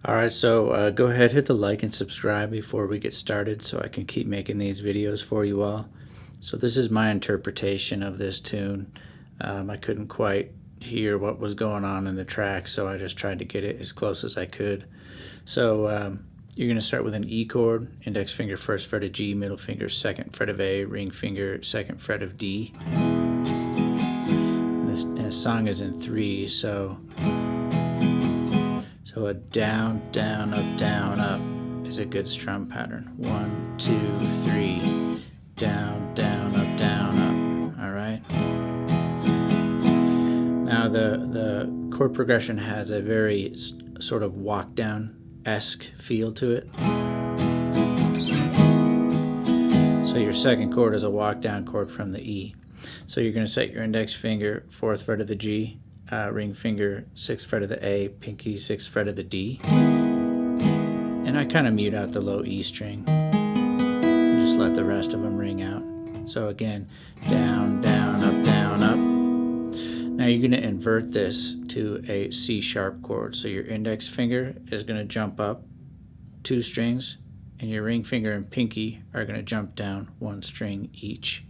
Alright, so go ahead, hit the like and subscribe before we get started so I can keep making these videos for you all. So this is my interpretation of this tune. I couldn't quite hear what was going on in the track, so I just tried to get it as close as I could. So you're going to start with an E chord, index finger first fret of G, middle finger second fret of A, ring finger second fret of D. And this song is in 3, so a down, down, up is a good strum pattern. 1, 2, 3, down, down, up. All right. Now the chord progression has a very sort of walk down-esque feel to it. So your second chord is a walk down chord from the E. So you're going to set your index finger 4th fret of the G, ring finger 6th fret of the A, pinky 6th fret of the D. And I kind of mute out the low E string and just let the rest of them ring out. So again, down, down, up, down, up. Now you're going to invert this to a C sharp chord. So your index finger is going to jump up 2 strings, and your ring finger and pinky are going to jump down 1 string each.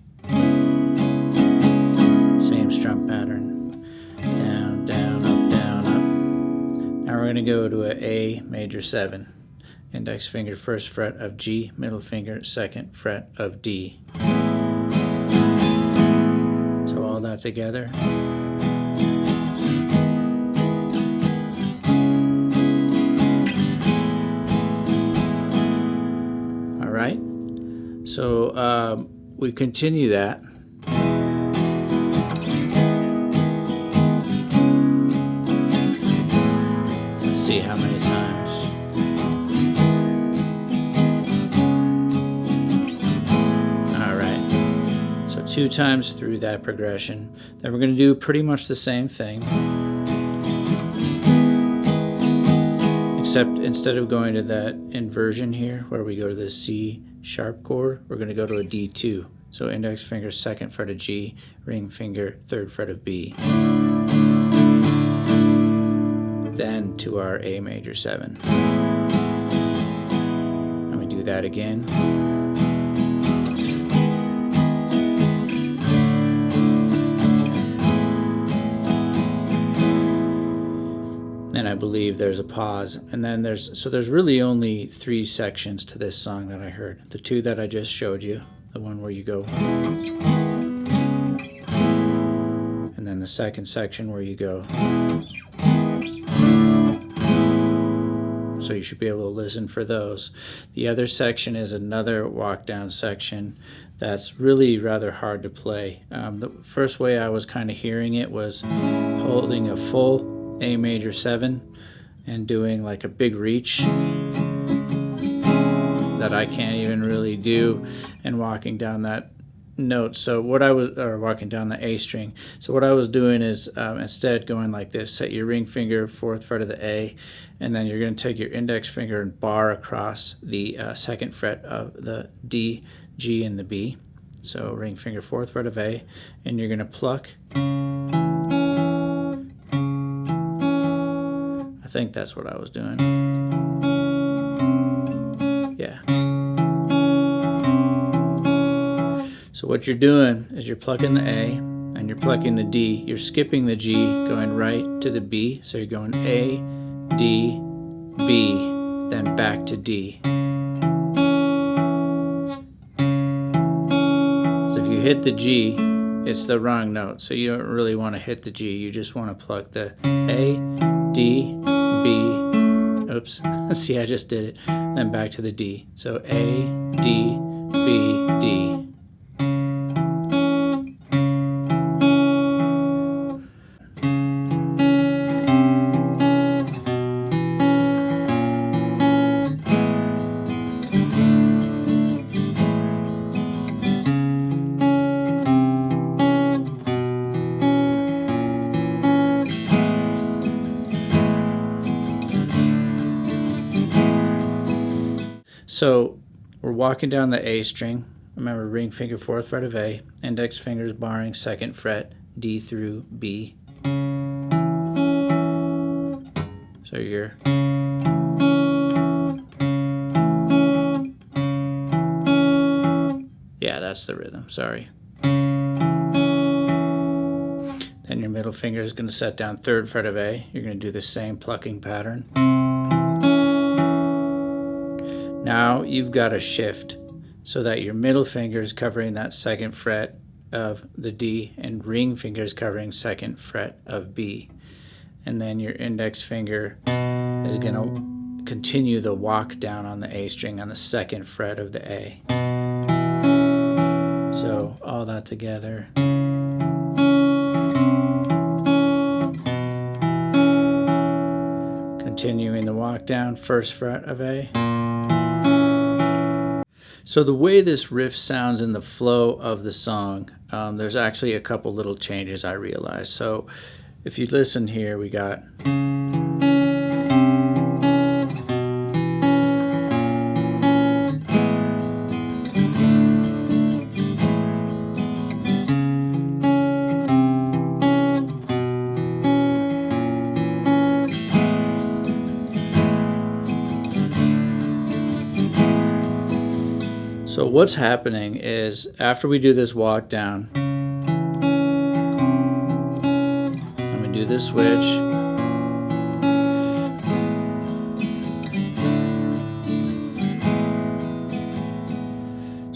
Same strum pattern. Down, down, up, down, up. Now we're going to go to an A major 7. Index finger 1st fret of G, middle finger 2nd fret of D. So all that together. All right. So we continue that. See how many times. All right, so 2 times through that progression. Then we're going to do pretty much the same thing, except instead of going to that inversion here where we go to the C sharp chord, we're going to go to a D2. So index finger 2nd fret of G, ring finger 3rd fret of B. Then to our A major 7. And we do that again. Then I believe there's a pause, and then there's really only 3 sections to this song that I heard. The 2 that I just showed you, the one where you go, and then the second section where you go. So you should be able to listen for those. The other section is another walk down section that's really rather hard to play. The first way I was kind of hearing it was holding a full A major 7 and doing like a big reach that I can't even really do, and walking down that note. So what I was, or walking down the A string. So what I was doing is instead going like this. Set your ring finger 4th fret of the A, and then you're going to take your index finger and bar across the 2nd fret of the D, G, and the B. So ring finger 4th fret of A, and you're going to pluck. I think that's what I was doing. Yeah. So what you're doing is you're plucking the A and you're plucking the D. You're skipping the G, going right to the B. So you're going A, D, B, then back to D. So if you hit the G, it's the wrong note. So you don't really want to hit the G. You just want to pluck the A, D, B. Oops. See, I just did it. Then back to the D. So A, D, B, D. So we're walking down the A string. Remember, ring finger 4th fret of A, index fingers barring 2nd fret, D through B. So you're that's the rhythm, sorry. Then your middle finger is going to set down 3rd fret of A. You're going to do the same plucking pattern. Now you've got a shift so that your middle finger is covering that 2nd fret of the D and ring finger is covering 2nd fret of B. And then your index finger is going to continue the walk down on the A string on the 2nd fret of the A. So all that together. Continuing the walk down, 1st fret of A. So the way this riff sounds in the flow of the song, there's actually a couple little changes I realized. So if you listen here, we got So what's happening is after we do this walk down, and we do this switch,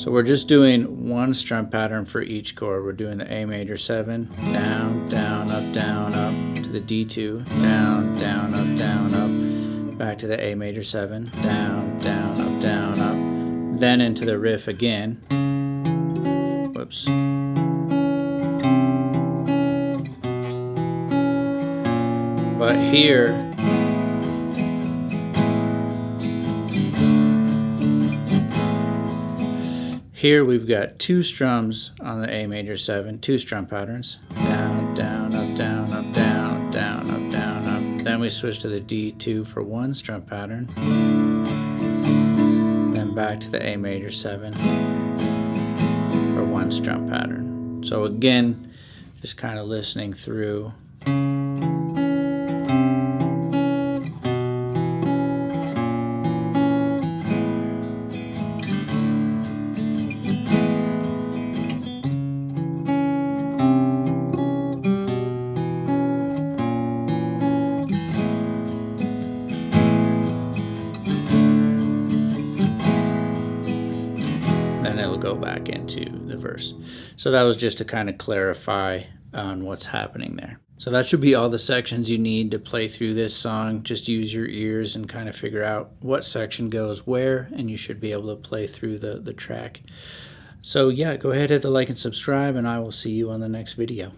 so we're just doing one strum pattern for each chord. We're doing the A major 7, down, down, up, to the D2, down, down, up, back to the A major 7, down, down, up. Then into the riff again. Whoops. But here, we've got 2 strums on the A major 7, 2 strum patterns. Down, down, up, down, up, down, down, up, down, up. Then we switch to the D2 for 1 strum pattern. Back to the A major 7 for 1 strum pattern. So again, just kind of listening through. Then it'll go back into the verse. So that was just to kind of clarify on what's happening there. So that should be all the sections you need to play through this song. Just use your ears and kind of figure out what section goes where, and you should be able to play through the track. So yeah, go ahead, hit the like and subscribe, and I will see you on the next video.